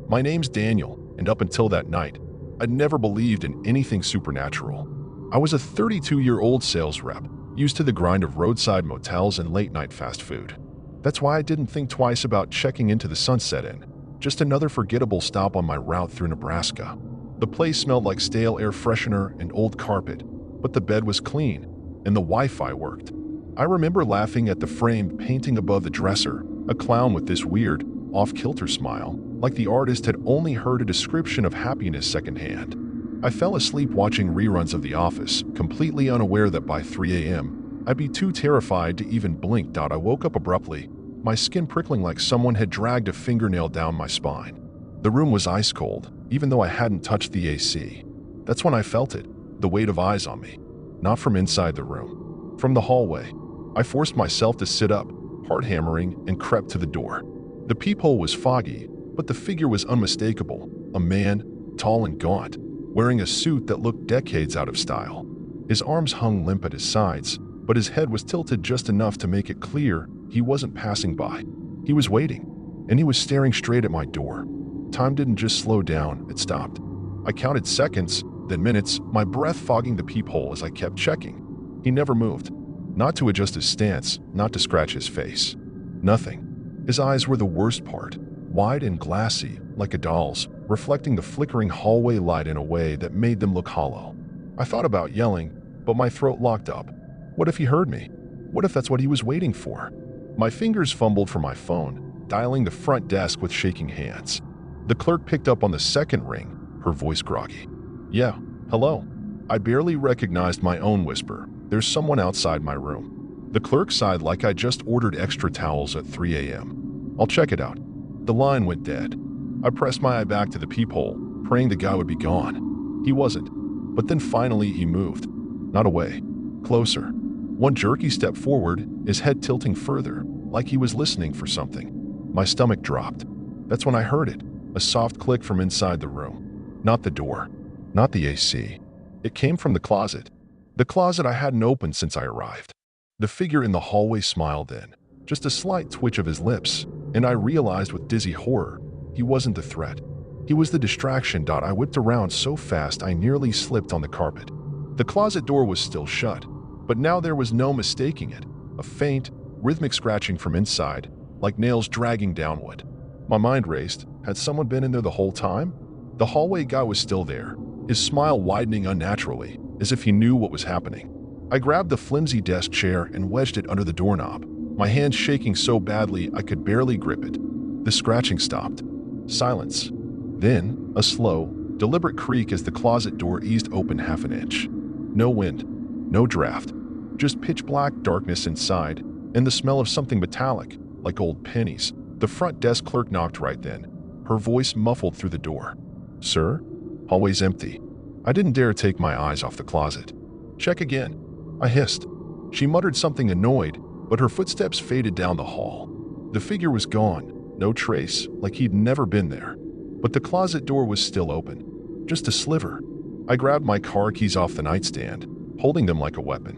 My name's Daniel, and up until that night, I'd never believed in anything supernatural. I was a 32-year-old sales rep, used to the grind of roadside motels and late-night fast food. That's why I didn't think twice about checking into the Sunset Inn, just another forgettable stop on my route through Nebraska. The place smelled like stale air freshener and old carpet, but the bed was clean, and the Wi-Fi worked. I remember laughing at the framed painting above the dresser, a clown with this weird, off-kilter smile, like the artist had only heard a description of happiness secondhand. I fell asleep watching reruns of The Office, completely unaware that by 3 a.m., I'd be too terrified to even blink. I woke up abruptly, my skin prickling like someone had dragged a fingernail down my spine. The room was ice cold, even though I hadn't touched the AC. That's when I felt it, the weight of eyes on me. Not from inside the room. From the hallway. I forced myself to sit up, heart hammering, and crept to the door. The peephole was foggy, but the figure was unmistakable. A man, tall and gaunt, wearing a suit that looked decades out of style. His arms hung limp at his sides, but his head was tilted just enough to make it clear he wasn't passing by. He was waiting, and he was staring straight at my door. Time didn't just slow down, it stopped. I counted seconds, then minutes, my breath fogging the peephole as I kept checking. He never moved. Not to adjust his stance, not to scratch his face. Nothing. His eyes were the worst part, wide and glassy, like a doll's, reflecting the flickering hallway light in a way that made them look hollow. I thought about yelling, but my throat locked up. What if he heard me? What if that's what he was waiting for? My fingers fumbled for my phone, dialing the front desk with shaking hands. The clerk picked up on the second ring, her voice groggy. "Yeah, hello." I barely recognized my own whisper. "There's someone outside my room." The clerk sighed like I just ordered extra towels at 3 a.m. "I'll check it out." The line went dead. I pressed my eye back to the peephole, praying the guy would be gone. He wasn't. But then finally he moved. Not away. Closer. One jerky step forward, his head tilting further, like he was listening for something. My stomach dropped. That's when I heard it. A soft click from inside the room. Not the door. Not the AC. It came from the closet. The closet I hadn't opened since I arrived. The figure in the hallway smiled then. Just a slight twitch of his lips, and I realized with dizzy horror, he wasn't the threat. He was the distraction. I whipped around so fast I nearly slipped on the carpet. The closet door was still shut, but now there was no mistaking it. A faint, rhythmic scratching from inside, like nails dragging downward. My mind raced. Had someone been in there the whole time? The hallway guy was still there, his smile widening unnaturally, as if he knew what was happening. I grabbed the flimsy desk chair and wedged it under the doorknob, my hand shaking so badly I could barely grip it. The scratching stopped. Silence. Then, a slow, deliberate creak as the closet door eased open half an inch. No wind, no draft, just pitch-black darkness inside, and the smell of something metallic, like old pennies. The front desk clerk knocked right then, her voice muffled through the door. "Sir?" Hallway's empty. I didn't dare take my eyes off the closet. "Check again," I hissed. She muttered something annoyed, but her footsteps faded down the hall. The figure was gone, no trace, like he'd never been there. But the closet door was still open. Just a sliver. I grabbed my car keys off the nightstand, holding them like a weapon.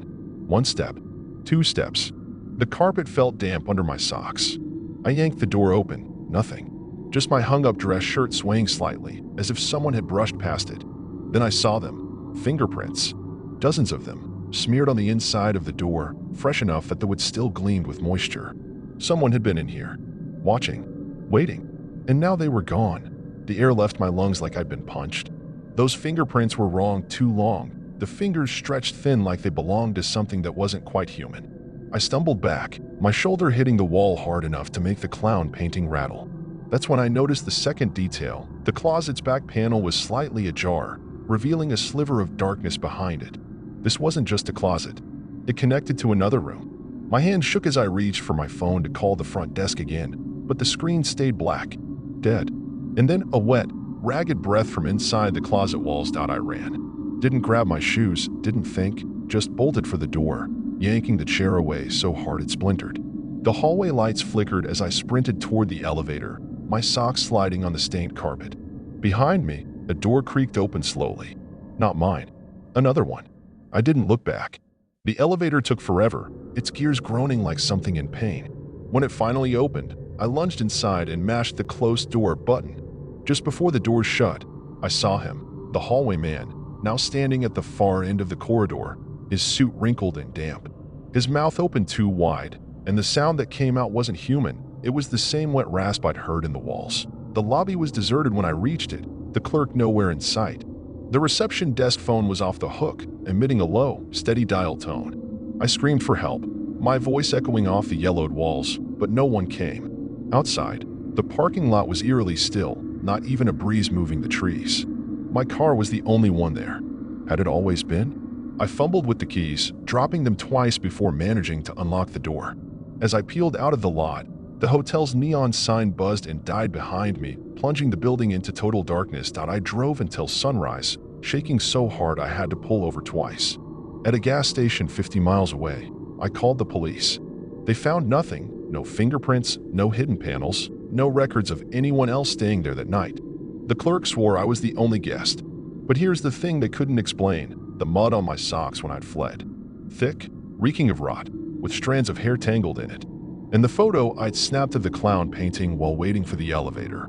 1 step, 2 steps. The carpet felt damp under my socks. I yanked the door open. Nothing. Just my hung-up dress shirt swaying slightly, as if someone had brushed past it. Then I saw them. Fingerprints. Dozens of them, smeared on the inside of the door, fresh enough that the wood still gleamed with moisture. Someone had been in here, watching, waiting, and now they were gone. The air left my lungs like I'd been punched. Those fingerprints were wrong, too long. The fingers stretched thin like they belonged to something that wasn't quite human. I stumbled back, my shoulder hitting the wall hard enough to make the clown painting rattle. That's when I noticed the second detail. The closet's back panel was slightly ajar, revealing a sliver of darkness behind it. This wasn't just a closet. It connected to another room. My hand shook as I reached for my phone to call the front desk again, but the screen stayed black, dead. And then a wet, ragged breath from inside the closet walls. I ran. Didn't grab my shoes, didn't think, just bolted for the door, yanking the chair away so hard it splintered. The hallway lights flickered as I sprinted toward the elevator, my socks sliding on the stained carpet. Behind me, a door creaked open slowly. Not mine. Another one. I didn't look back. The elevator took forever, its gears groaning like something in pain. When it finally opened, I lunged inside and mashed the closed door button. Just before the doors shut, I saw him, the hallway man, now standing at the far end of the corridor, his suit wrinkled and damp. His mouth opened too wide, and the sound that came out wasn't human. It was the same wet rasp I'd heard in the walls. The lobby was deserted when I reached it, the clerk nowhere in sight. The reception desk phone was off the hook, emitting a low, steady dial tone. I screamed for help, my voice echoing off the yellowed walls, but no one came. Outside, the parking lot was eerily still, not even a breeze moving the trees. My car was the only one there. Had it always been? I fumbled with the keys, dropping them twice before managing to unlock the door. As I peeled out of the lot, the hotel's neon sign buzzed and died behind me, plunging the building into total darkness. I drove until sunrise, shaking so hard I had to pull over twice. At a gas station 50 miles away, I called the police. They found nothing, no fingerprints, no hidden panels, no records of anyone else staying there that night. The clerk swore I was the only guest. But here's the thing they couldn't explain: the mud on my socks when I'd fled. Thick, reeking of rot, with strands of hair tangled in it. And the photo I'd snapped of the clown painting while waiting for the elevator.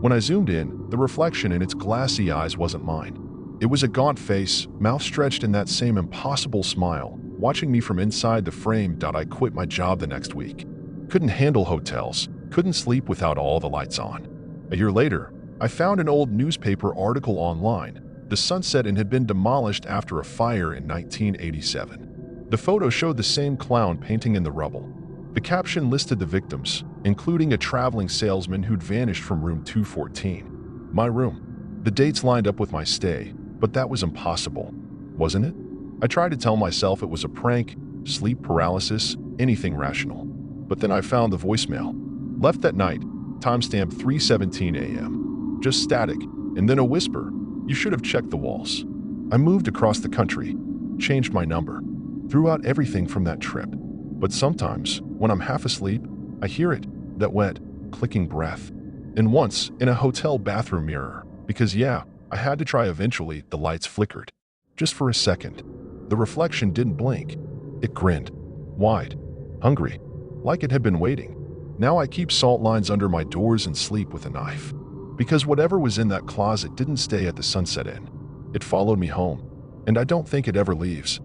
When I zoomed in, the reflection in its glassy eyes wasn't mine. It was a gaunt face, mouth stretched in that same impossible smile, watching me from inside the frame. I quit my job the next week. Couldn't handle hotels, couldn't sleep without all the lights on. A year later, I found an old newspaper article online. The Sunset Inn had been demolished after a fire in 1987. The photo showed the same clown painting in the rubble. The caption listed the victims, including a traveling salesman who'd vanished from room 214. My room. The dates lined up with my stay, but that was impossible, wasn't it? I tried to tell myself it was a prank, sleep paralysis, anything rational. But then I found the voicemail. Left that night, timestamp 3:17 a.m. Just static, and then a whisper. You should have checked the walls. I moved across the country, changed my number, threw out everything from that trip. But sometimes, when I'm half asleep, I hear it, that wet, clicking breath. And once, in a hotel bathroom mirror, because yeah, I had to try eventually, the lights flickered. Just for a second. The reflection didn't blink. It grinned. Wide. Hungry. Like it had been waiting. Now I keep salt lines under my doors and sleep with a knife. Because whatever was in that closet didn't stay at the Sunset Inn. It followed me home. And I don't think it ever leaves.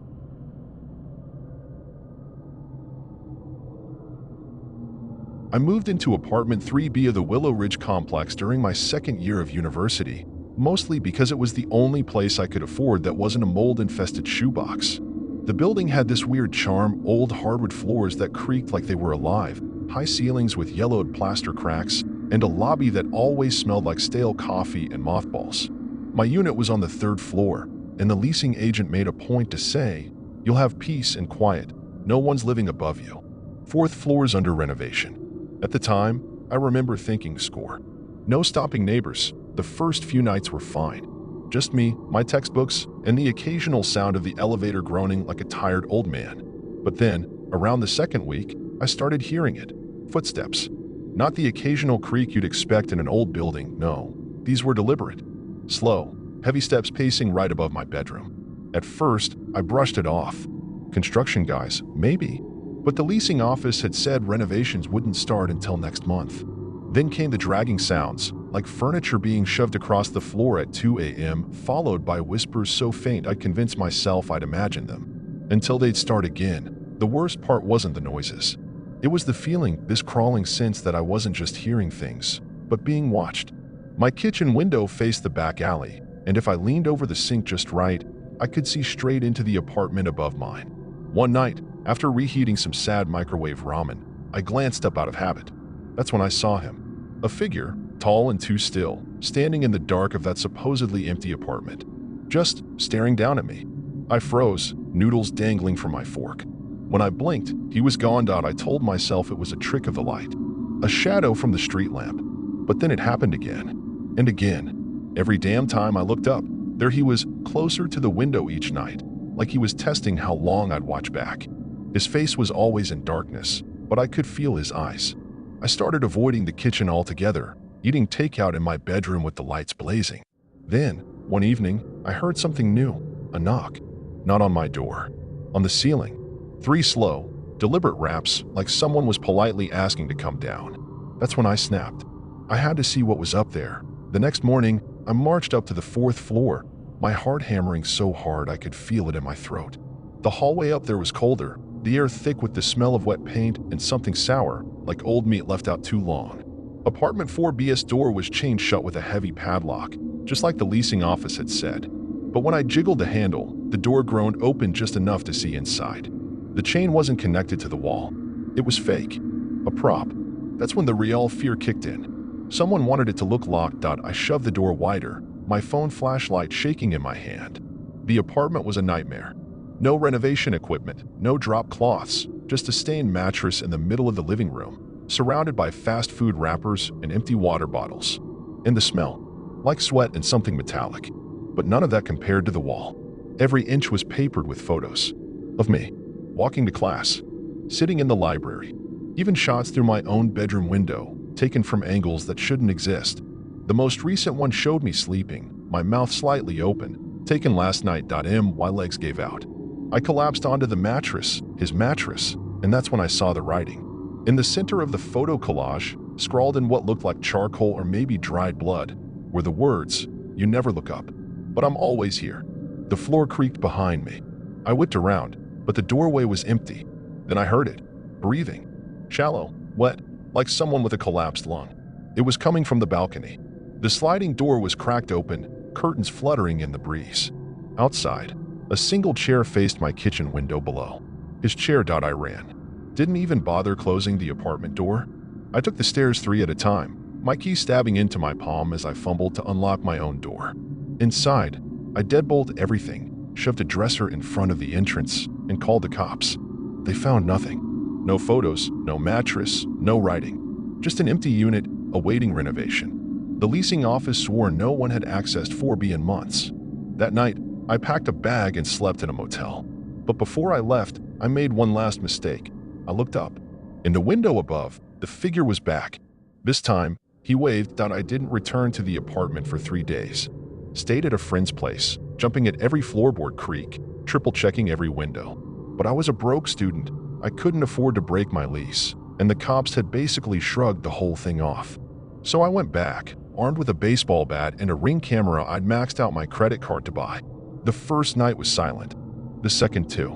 I moved into apartment 3B of the Willow Ridge complex during my second year of university, mostly because it was the only place I could afford that wasn't a mold-infested shoebox. The building had this weird charm: old hardwood floors that creaked like they were alive, high ceilings with yellowed plaster cracks, and a lobby that always smelled like stale coffee and mothballs. My unit was on the 3rd floor, and the leasing agent made a point to say, "You'll have peace and quiet. No one's living above you. 4th floor's under renovation." At the time, I remember thinking, score. No stopping neighbors. The first few nights were fine. Just me, my textbooks, and the occasional sound of the elevator groaning like a tired old man. But then, around the second week, I started hearing it. Footsteps. Not the occasional creak you'd expect in an old building, no. These were deliberate. Slow, heavy steps pacing right above my bedroom. At first, I brushed it off. Construction guys, maybe. But the leasing office had said renovations wouldn't start until next month. Then came the dragging sounds, like furniture being shoved across the floor at 2 a.m., followed by whispers so faint I'd convince myself I'd imagined them. Until they'd start again. The worst part wasn't the noises. It was the feeling, this crawling sense that I wasn't just hearing things, but being watched. My kitchen window faced the back alley, and if I leaned over the sink just right, I could see straight into the apartment above mine. One night, after reheating some sad microwave ramen, I glanced up out of habit. That's when I saw him. A figure, tall and too still, standing in the dark of that supposedly empty apartment. Just staring down at me. I froze, noodles dangling from my fork. When I blinked, he was gone. I told myself it was a trick of the light. A shadow from the street lamp. But then it happened again. And again. Every damn time I looked up, there he was, closer to the window each night, like he was testing how long I'd watch back. His face was always in darkness, but I could feel his eyes. I started avoiding the kitchen altogether, eating takeout in my bedroom with the lights blazing. Then, one evening, I heard something new, a knock. Not on my door, on the ceiling. 3 slow, deliberate raps, like someone was politely asking to come down. That's when I snapped. I had to see what was up there, The next morning, I marched up to the fourth floor, my heart hammering so hard I could feel it in my throat. The hallway up there was colder, the air thick with the smell of wet paint and something sour, like old meat left out too long. Apartment 4B's door was chained shut with a heavy padlock, just like the leasing office had said. But when I jiggled the handle, the door groaned open just enough to see inside. The chain wasn't connected to the wall. It was fake. A prop. That's when the real fear kicked in. Someone wanted it to look locked. I shoved the door wider, my phone flashlight shaking in my hand. The apartment was a nightmare. No renovation equipment, no drop cloths, just a stained mattress in the middle of the living room, surrounded by fast food wrappers and empty water bottles. And the smell, like sweat and something metallic. But none of that compared to the wall. Every inch was papered with photos of me, walking to class, sitting in the library, even shots through my own bedroom window, taken from angles that shouldn't exist. The most recent one showed me sleeping, my mouth slightly open, taken last night. My legs gave out. I collapsed onto the mattress, his mattress, and that's when I saw the writing. In the center of the photo collage, scrawled in what looked like charcoal or maybe dried blood, were the words, "You never look up, but I'm always here." The floor creaked behind me. I whipped around, but the doorway was empty. Then I heard it, breathing, shallow, wet, like someone with a collapsed lung. It was coming from the balcony. The sliding door was cracked open, curtains fluttering in the breeze. Outside, a single chair faced my kitchen window below. His chair. I ran. Didn't even bother closing the apartment door. I took the stairs 3 at a time, my key stabbing into my palm as I fumbled to unlock my own door. Inside, I deadbolted everything, shoved a dresser in front of the entrance, and called the cops. They found nothing. No photos, no mattress, no writing. Just an empty unit awaiting renovation. The leasing office swore no one had accessed 4B in months. That night, I packed a bag and slept in a motel. But before I left, I made one last mistake. I looked up. In the window above, the figure was back. This time, he waved. I didn't return to the apartment for 3 days. Stayed at a friend's place, jumping at every floorboard creak, triple-checking every window. But I was a broke student. I couldn't afford to break my lease, and the cops had basically shrugged the whole thing off. So I went back, armed with a baseball bat and a Ring camera I'd maxed out my credit card to buy. The first night was silent. The second too.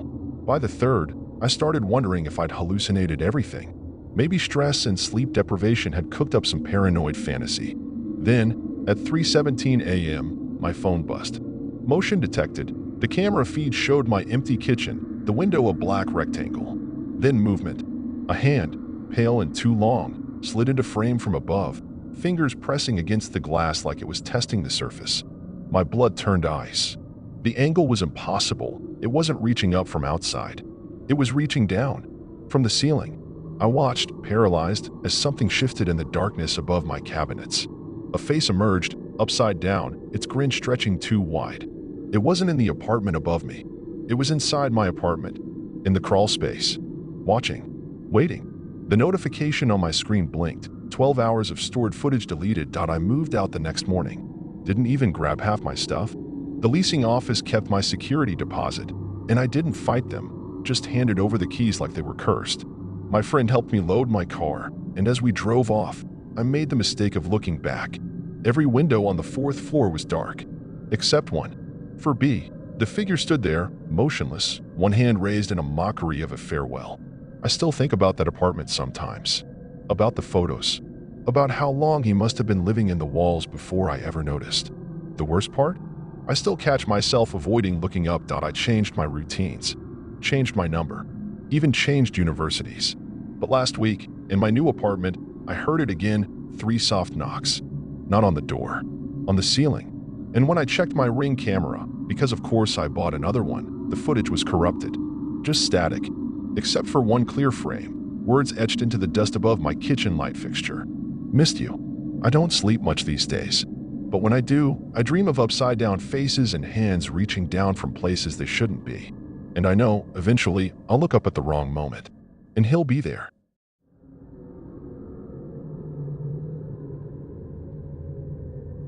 By the third, I started wondering if I'd hallucinated everything. Maybe stress and sleep deprivation had cooked up some paranoid fantasy. Then, at 3:17 a.m., my phone buzzed. Motion detected. The camera feed showed my empty kitchen, the window a black rectangle. Then movement. A hand, pale and too long, slid into frame from above, fingers pressing against the glass like it was testing the surface. My blood turned ice. The angle was impossible. It wasn't reaching up from outside. It was reaching down, from the ceiling. I watched, paralyzed, as something shifted in the darkness above my cabinets. A face emerged, upside down, its grin stretching too wide. It wasn't in the apartment above me. It was inside my apartment, in the crawl space. Watching. Waiting. The notification on my screen blinked. 12 hours of stored footage deleted. I moved out the next morning. Didn't even grab half my stuff. The leasing office kept my security deposit, and I didn't fight them, just handed over the keys like they were cursed. My friend helped me load my car, and as we drove off, I made the mistake of looking back. Every window on the 4th floor was dark, except one. For B, the figure stood there, motionless, one hand raised in a mockery of a farewell. I still think about that apartment sometimes. About the photos. About how long he must have been living in the walls before I ever noticed. The worst part? I still catch myself avoiding looking up. I changed my routines, changed my number, even changed universities. But last week, in my new apartment, I heard it again, 3 soft knocks. Not on the door, on the ceiling. And when I checked my Ring camera, because of course I bought another one, the footage was corrupted. Just static, except for one clear frame, words etched into the dust above my kitchen light fixture. Missed you. I don't sleep much these days. But when I do, I dream of upside-down faces and hands reaching down from places they shouldn't be. And I know, eventually, I'll look up at the wrong moment. And he'll be there.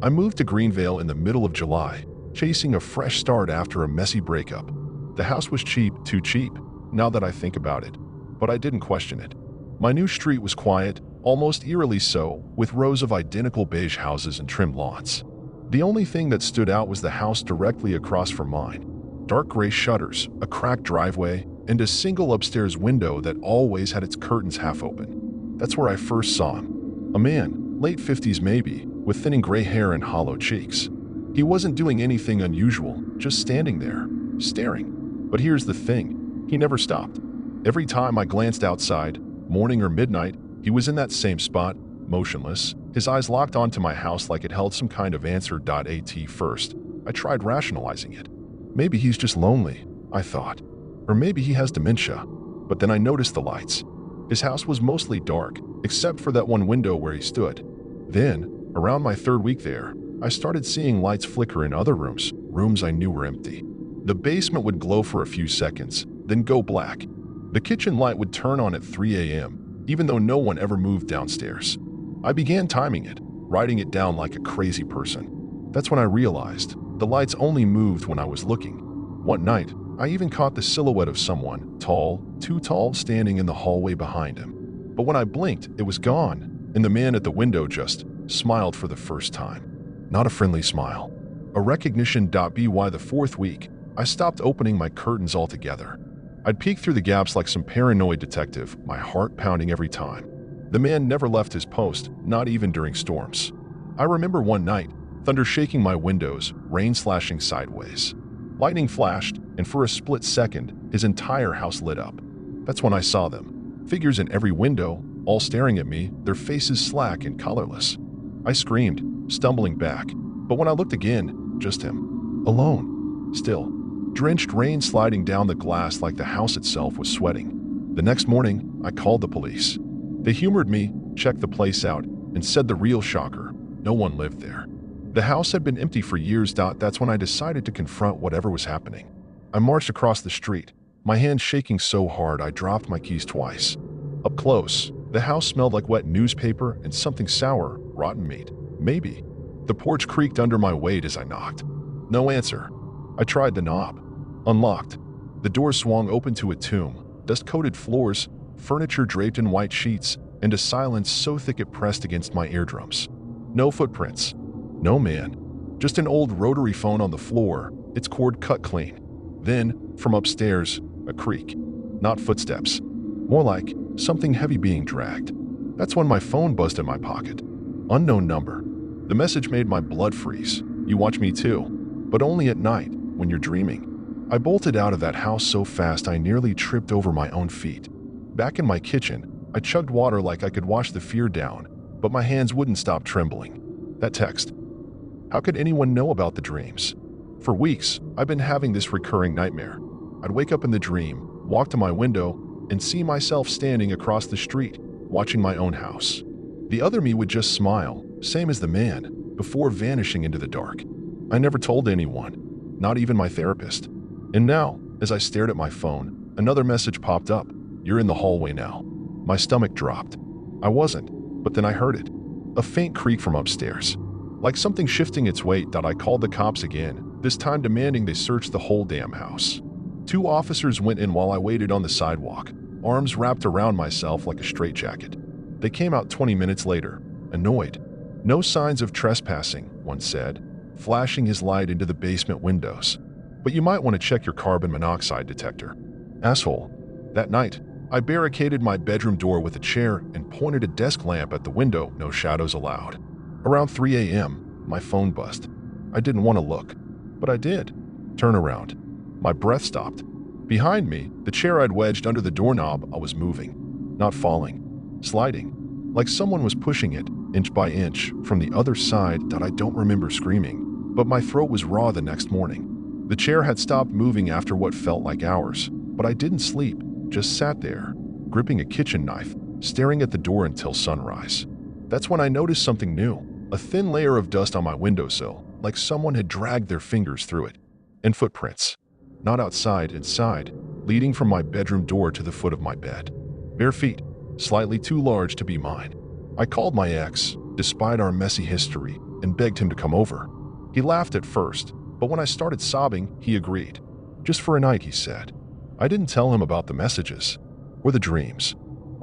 I moved to Greenvale in the middle of July, chasing a fresh start after a messy breakup. The house was cheap, too cheap, now that I think about it. But I didn't question it. My new street was quiet, almost eerily so, with rows of identical beige houses and trimmed lawns. The only thing that stood out was the house directly across from mine. Dark gray shutters, a cracked driveway, and a single upstairs window that always had its curtains half open. That's where I first saw him. A man, late 50s maybe, with thinning gray hair and hollow cheeks. He wasn't doing anything unusual, just standing there, staring. But here's the thing, he never stopped. Every time I glanced outside, morning or midnight, he was in that same spot, motionless, his eyes locked onto my house like it held some kind of answer. At first, I tried rationalizing it. Maybe he's just lonely, I thought. Or maybe he has dementia. But then I noticed the lights. His house was mostly dark, except for that one window where he stood. Then, around my third week there, I started seeing lights flicker in other rooms I knew were empty. The basement would glow for a few seconds, then go black. The kitchen light would turn on at 3 a.m., even though no one ever moved downstairs. I began timing it, writing it down like a crazy person. That's when I realized the lights only moved when I was looking. One night, I even caught the silhouette of someone, tall, too tall, standing in the hallway behind him. But when I blinked, it was gone, and the man at the window just smiled for the first time. Not a friendly smile. A recognition. By the fourth week, I stopped opening my curtains altogether. I'd peek through the gaps like some paranoid detective, my heart pounding every time. The man never left his post, not even during storms. I remember one night, thunder shaking my windows, rain slashing sideways. Lightning flashed, and for a split second, his entire house lit up. That's when I saw them. Figures in every window, all staring at me, their faces slack and colorless. I screamed, stumbling back, but when I looked again, just him. Alone. Still. Drenched rain sliding down the glass like the house itself was sweating. The next morning, I called the police. They humored me, checked the place out, and said the real shocker, no one lived there. The house had been empty for years. That's when I decided to confront whatever was happening. I marched across the street, my hands shaking so hard I dropped my keys twice. Up close, the house smelled like wet newspaper and something sour, rotten meat. Maybe. The porch creaked under my weight as I knocked. No answer. I tried the knob. Unlocked. The door swung open to a tomb, dust-coated floors, furniture draped in white sheets, and a silence so thick it pressed against my eardrums. No footprints. No man. Just an old rotary phone on the floor, its cord cut clean. Then, from upstairs, a creak. Not footsteps. More like something heavy being dragged. That's when my phone buzzed in my pocket. Unknown number. The message made my blood freeze. You watch me too, but only at night, when you're dreaming. I bolted out of that house so fast I nearly tripped over my own feet. Back in my kitchen, I chugged water like I could wash the fear down, but my hands wouldn't stop trembling. That text. How could anyone know about the dreams? For weeks, I've been having this recurring nightmare. I'd wake up in the dream, walk to my window, and see myself standing across the street, watching my own house. The other me would just smile, same as the man, before vanishing into the dark. I never told anyone, not even my therapist. And now, as I stared at my phone, another message popped up. You're in the hallway now. My stomach dropped. I wasn't, but then I heard it. A faint creak from upstairs. Like something shifting its weight. I called the cops again, this time demanding they search the whole damn house. 2 officers went in while I waited on the sidewalk, arms wrapped around myself like a straitjacket. They came out 20 minutes later, annoyed. No signs of trespassing, one said, flashing his light into the basement windows. But you might want to check your carbon monoxide detector. Asshole. That night, I barricaded my bedroom door with a chair and pointed a desk lamp at the window. No shadows allowed. Around 3 a.m., my phone buzzed. I didn't want to look, but I did. Turn around. My breath stopped. Behind me, the chair I'd wedged under the doorknob, I was moving. Not falling. Sliding. Like someone was pushing it, inch by inch, from the other side. I don't remember screaming, but my throat was raw the next morning. The chair had stopped moving after what felt like hours, but I didn't sleep, just sat there, gripping a kitchen knife, staring at the door until sunrise. That's when I noticed something new, a thin layer of dust on my windowsill, like someone had dragged their fingers through it. And footprints. Not outside, inside, leading from my bedroom door to the foot of my bed. Bare feet, slightly too large to be mine. I called my ex, despite our messy history, and begged him to come over. He laughed at first, but when I started sobbing, he agreed. Just for a night, he said. I didn't tell him about the messages, or the dreams,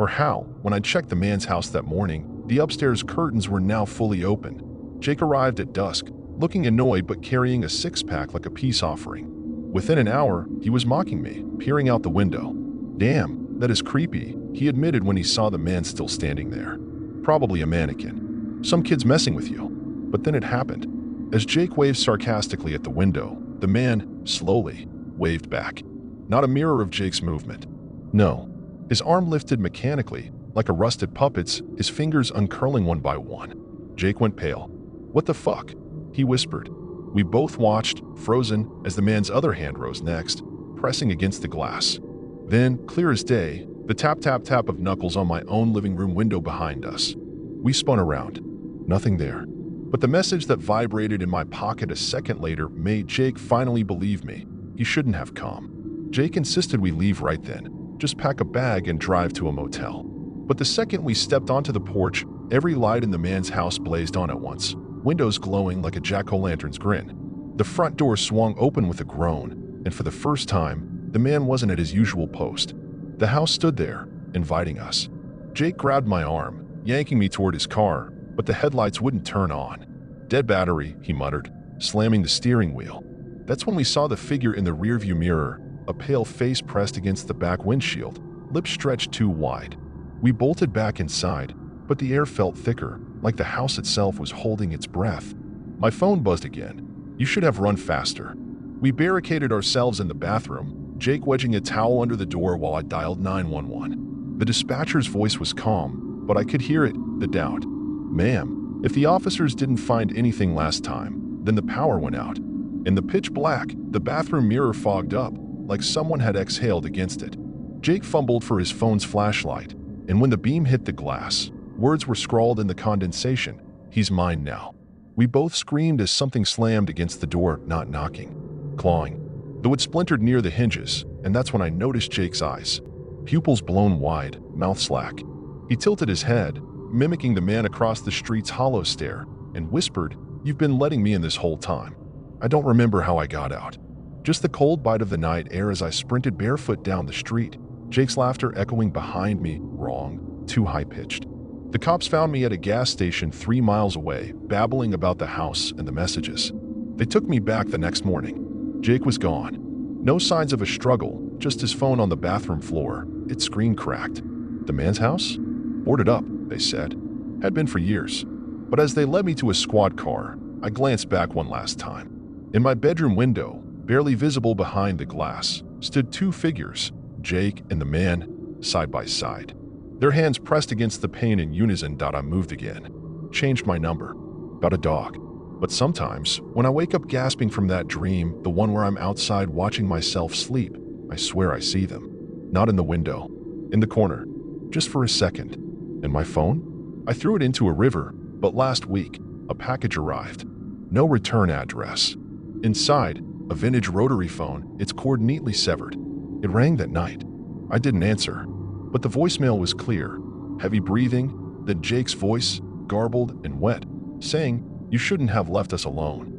Or how, when I checked the man's house that morning, the upstairs curtains were now fully open. Jake arrived at dusk, looking annoyed but carrying a six-pack like a peace offering. Within an hour, he was mocking me, peering out the window. "Damn, that is creepy," he admitted when he saw the man still standing there. "Probably a mannequin. Some kid's messing with you." But then it happened. As Jake waved sarcastically at the window, the man, slowly, waved back. Not a mirror of Jake's movement. No. His arm lifted mechanically, like a rusted puppet's, his fingers uncurling one by one. Jake went pale. "What the fuck?" he whispered. We both watched, frozen, as the man's other hand rose next, pressing against the glass. Then, clear as day, the tap-tap-tap of knuckles on my own living room window behind us. We spun around. Nothing there. But the message that vibrated in my pocket a second later made Jake finally believe me. He shouldn't have come. Jake insisted we leave right then, just pack a bag and drive to a motel. But the second we stepped onto the porch, every light in the man's house blazed on at once, windows glowing like a jack-o'-lantern's grin. The front door swung open with a groan, and for the first time, the man wasn't at his usual post. The house stood there, inviting us. Jake grabbed my arm, yanking me toward his car, but the headlights wouldn't turn on. "Dead battery," he muttered, slamming the steering wheel. That's when we saw the figure in the rearview mirror, a pale face pressed against the back windshield, lips stretched too wide. We bolted back inside, but the air felt thicker, like the house itself was holding its breath. My phone buzzed again. "You should have run faster." We barricaded ourselves in the bathroom, Jake wedging a towel under the door while I dialed 911. The dispatcher's voice was calm, but I could hear it, the doubt. "Ma'am, if the officers didn't find anything last time, then the power went out." In the pitch black, the bathroom mirror fogged up, like someone had exhaled against it. Jake fumbled for his phone's flashlight, and when the beam hit the glass, words were scrawled in the condensation. "He's mine now." We both screamed as something slammed against the door, not knocking, clawing. Though it splintered near the hinges, and that's when I noticed Jake's eyes. Pupils blown wide, mouth slack. He tilted his head, mimicking the man across the street's hollow stare, and whispered, "You've been letting me in this whole time." I don't remember how I got out. Just the cold bite of the night air as I sprinted barefoot down the street, Jake's laughter echoing behind me, wrong, too high-pitched. The cops found me at a gas station 3 miles away, babbling about the house and the messages. They took me back the next morning. Jake was gone. No signs of a struggle, just his phone on the bathroom floor, its screen cracked. The man's house? Boarded up, they said. Had been for years. But as they led me to a squad car, I glanced back one last time. In my bedroom window, barely visible behind the glass, stood 2 figures, Jake and the man, side by side. Their hands pressed against the pane in unison. I moved again. Changed my number. About a dog. But sometimes, when I wake up gasping from that dream, the one where I'm outside watching myself sleep, I swear I see them. Not in the window. In the corner. Just for a second. And my phone? I threw it into a river, but last week, a package arrived. No return address. Inside, a vintage rotary phone, its cord neatly severed. It rang that night. I didn't answer, but the voicemail was clear. Heavy breathing, then Jake's voice, garbled and wet, saying, "You shouldn't have left us alone."